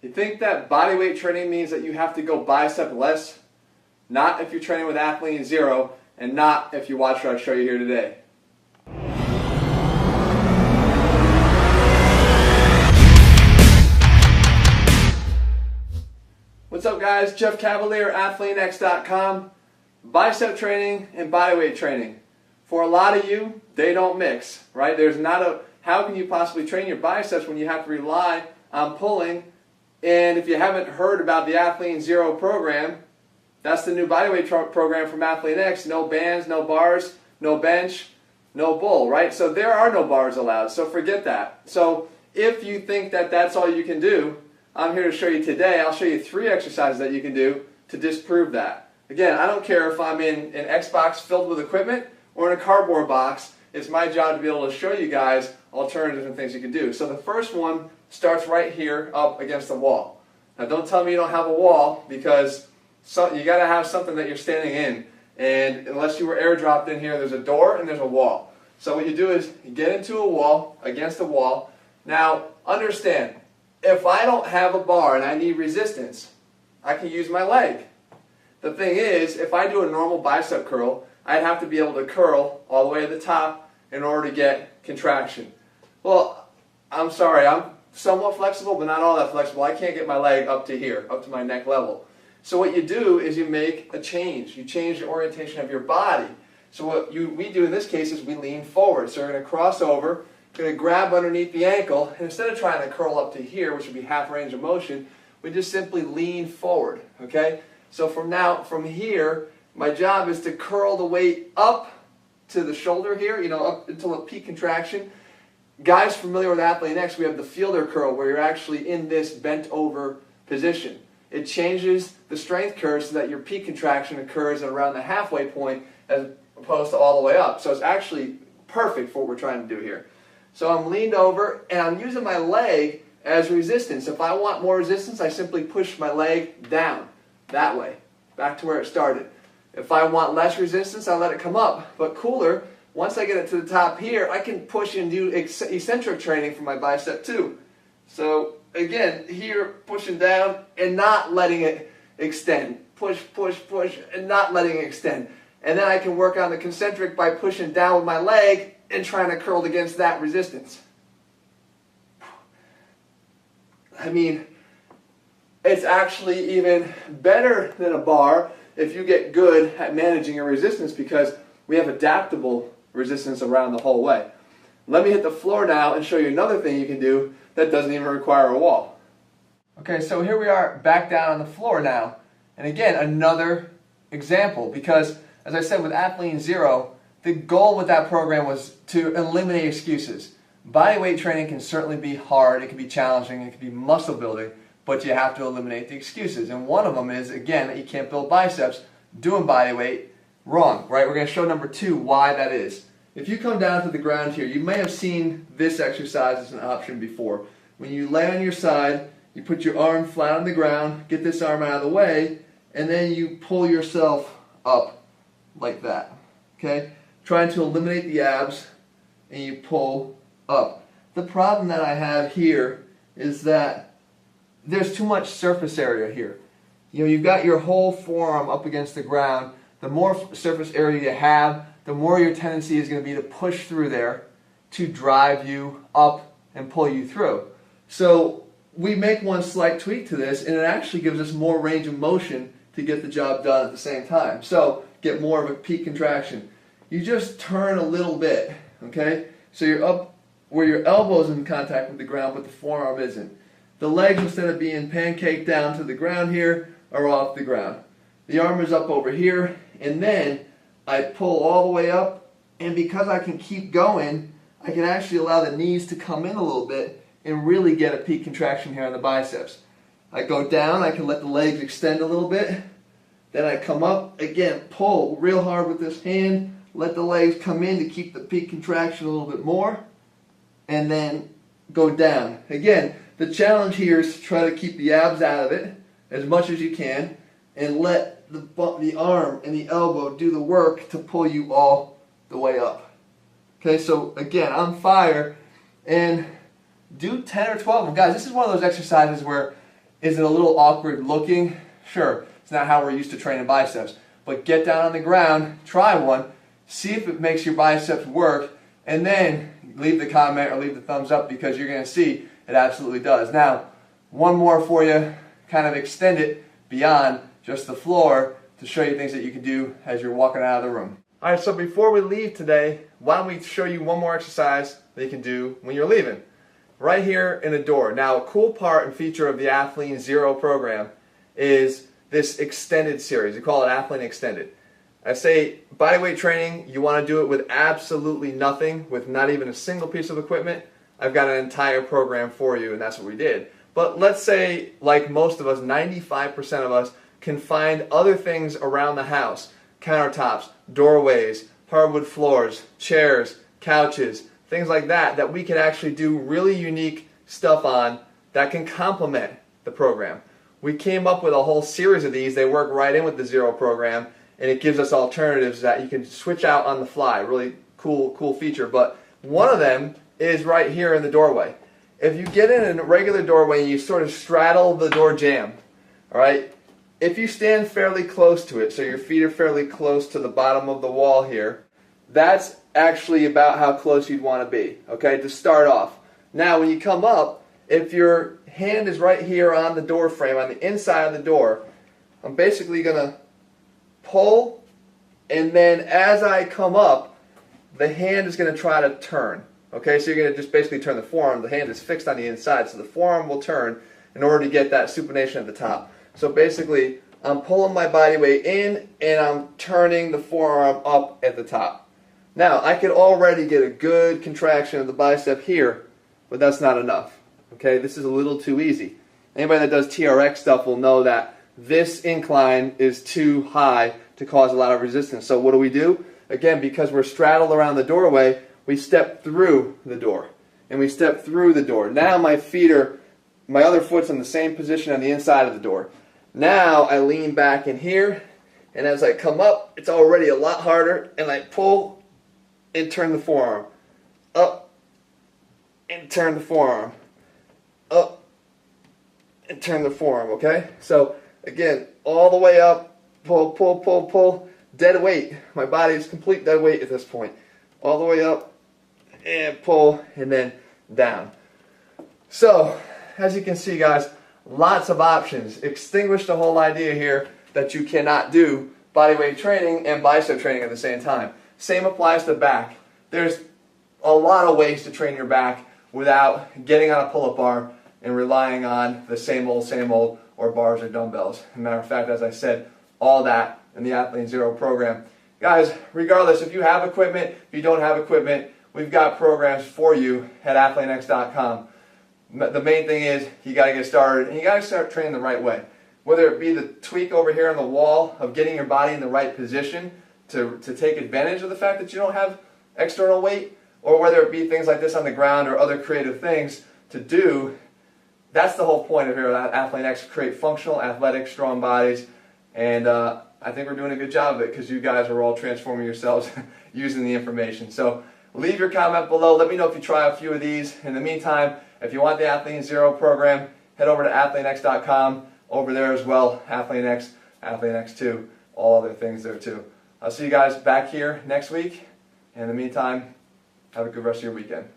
You think that body weight training means that you have to go bicep less? Not if you're training with Athlete Zero, and not if you watch what I show you here today. What's up guys, Jeff Cavalier, AthleanX.com. Bicep training and bodyweight training. For a lot of you, they don't mix, right? How can you possibly train your biceps when you have to rely on pulling? And if you haven't heard about the Athlete Zero program, that's the new bodyweight program from AthleanX. No bands, no bars, no bench, no bull, right? So there are no bars allowed, so forget that. So if you think that that's all you can do, I'm here to show you today. I'll show you 3 exercises that you can do to disprove that. Again, I don't care if I'm in an Xbox filled with equipment or in a cardboard box. It's my job to be able to show you guys alternatives and things you can do. So the first one starts right here up against the wall. Now don't tell me you don't have a wall, because you got to have something that you're standing in. And unless you were airdropped in here, there's a door and there's a wall. So what you do is you get into a wall, against a wall. Now understand, if I don't have a bar and I need resistance, I can use my leg. The thing is, if I do a normal bicep curl, I'd have to be able to curl all the way to the top in order to get contraction. Well, I'm sorry, I'm somewhat flexible, but not all that flexible. I can't get my leg up to here, up to my neck level. So what you do is you make a change. You change the orientation of your body. So what we do in this case is we lean forward. So we're going to cross over, going to grab underneath the ankle, and instead of trying to curl up to here, which would be half range of motion, we just simply lean forward, okay? So from here, my job is to curl the weight up to the shoulder here, up until a peak contraction. Guys familiar with AthleanX, we have the fielder curl where you're actually in this bent over position. It changes the strength curve so that your peak contraction occurs at around the halfway point as opposed to all the way up. So it's actually perfect for what we're trying to do here. So I'm leaned over and I'm using my leg as resistance. If I want more resistance, I simply push my leg down that way, back to where it started. If I want less resistance, I let it come up. But cooler, once I get it to the top here, I can push and do eccentric training for my bicep too. So again, here, pushing down and not letting it extend. Push, push, push, and not letting it extend. And then I can work on the concentric by pushing down with my leg and trying to curl against that resistance. I mean, it's actually even better than a bar if you get good at managing your resistance, because we have adaptable resistance around the whole way. Let me hit the floor now and show you another thing you can do that doesn't even require a wall. Okay, so here we are back down on the floor now. And again, another example, because as I said with Athlete Zero, the goal with that program was to eliminate excuses. Bodyweight training can certainly be hard, it can be challenging, it can be muscle building, but you have to eliminate the excuses. And one of them is, again, that you can't build biceps doing bodyweight. Wrong, right? We're going to show number 2 why that is. If you come down to the ground here, you may have seen this exercise as an option before. When you lay on your side, you put your arm flat on the ground, get this arm out of the way, and then you pull yourself up like that. Okay? Trying to eliminate the abs, and you pull up. The problem that I have here is that there's too much surface area here. You've got your whole forearm up against the ground. The more surface area you have, the more your tendency is going to be to push through there to drive you up and pull you through. So we make one slight tweak to this, and it actually gives us more range of motion to get the job done at the same time. So get more of a peak contraction. You just turn a little bit, okay? So you're up where your elbow's in contact with the ground, but the forearm isn't. The legs, instead of being pancaked down to the ground here, are off the ground. The arm is up over here, and then I pull all the way up, and because I can keep going, I can actually allow the knees to come in a little bit and really get a peak contraction here on the biceps. I go down, I can let the legs extend a little bit, then I come up, again, pull real hard with this hand, let the legs come in to keep the peak contraction a little bit more, and then go down. Again, the challenge here is to try to keep the abs out of it as much as you can, and let the arm and the elbow do the work to pull you all the way up. Okay, so again, on fire, and do 10 or 12 of them. Guys, this is one of those exercises where Is it a little awkward looking? Sure, it's not how we're used to training biceps. But get down on the ground, try one, see if it makes your biceps work, and then leave the comment or leave the thumbs up, because you're going to see it absolutely does. Now, one more for you, kind of extend it beyond just the floor to show you things that you can do as you're walking out of the room. All right, so before we leave today, why don't we show you one more exercise that you can do when you're leaving. Right here in the door. Now, a cool part and feature of the Athlean Zero program is this extended series. We call it Athlean Extended. I say bodyweight training, you want to do it with absolutely nothing, with not even a single piece of equipment. I've got an entire program for you, and that's what we did. But let's say, like most of us, 95% of us can find other things around the house. Countertops, doorways, hardwood floors, chairs, couches, things like that, that we can actually do really unique stuff on that can complement the program. We came up with a whole series of these. They work right in with the Zero program, and it gives us alternatives that you can switch out on the fly. Really cool feature. But one of them is right here in the doorway. If you get in a regular doorway and you sort of straddle the door jamb, all right, if you stand fairly close to it, so your feet are fairly close to the bottom of the wall here, that's actually about how close you'd want to be, okay, to start off. Now, when you come up, if your hand is right here on the door frame, on the inside of the door, I'm basically going to pull, and then as I come up, the hand is going to try to turn. Okay, so you're going to just basically turn the forearm. The hand is fixed on the inside, so the forearm will turn in order to get that supination at the top. So basically, I'm pulling my body weight in, and I'm turning the forearm up at the top. Now, I could already get a good contraction of the bicep here, but that's not enough. Okay, this is a little too easy. Anybody that does TRX stuff will know that this incline is too high to cause a lot of resistance. So what do? Again, because we're straddled around the doorway, we step through the door. And we step through the door. Now my other foot's in the same position on the inside of the door. Now I lean back in here, and as I come up, it's already a lot harder, and I pull and turn the forearm. Up and turn the forearm. Up and turn the forearm, okay? So again, all the way up, pull, dead weight. My body is complete dead weight at this point. All the way up and pull, and then down. So, as you can see, guys, lots of options. Extinguish the whole idea here that you cannot do bodyweight training and bicep training at the same time. Same applies to back. There's a lot of ways to train your back without getting on a pull-up bar and relying on the same old, or bars or dumbbells. As a matter of fact, as I said, all that in the Athlean Zero program. Guys, regardless, if you have equipment, if you don't have equipment, we've got programs for you at athleanx.com. The main thing is you got to get started, and you got to start training the right way. Whether it be the tweak over here on the wall of getting your body in the right position to take advantage of the fact that you don't have external weight, or whether it be things like this on the ground or other creative things to do. That's the whole point of here at Athlean X, create functional, athletic, strong bodies, and I think we're doing a good job of it because you guys are all transforming yourselves using the information. So leave your comment below. Let me know if you try a few of these. In the meantime, if you want the Athlean Zero program, head over to athleanx.com. Over there as well, Athlean X, Athlean X2, all other things there too. I'll see you guys back here next week. In the meantime, have a good rest of your weekend.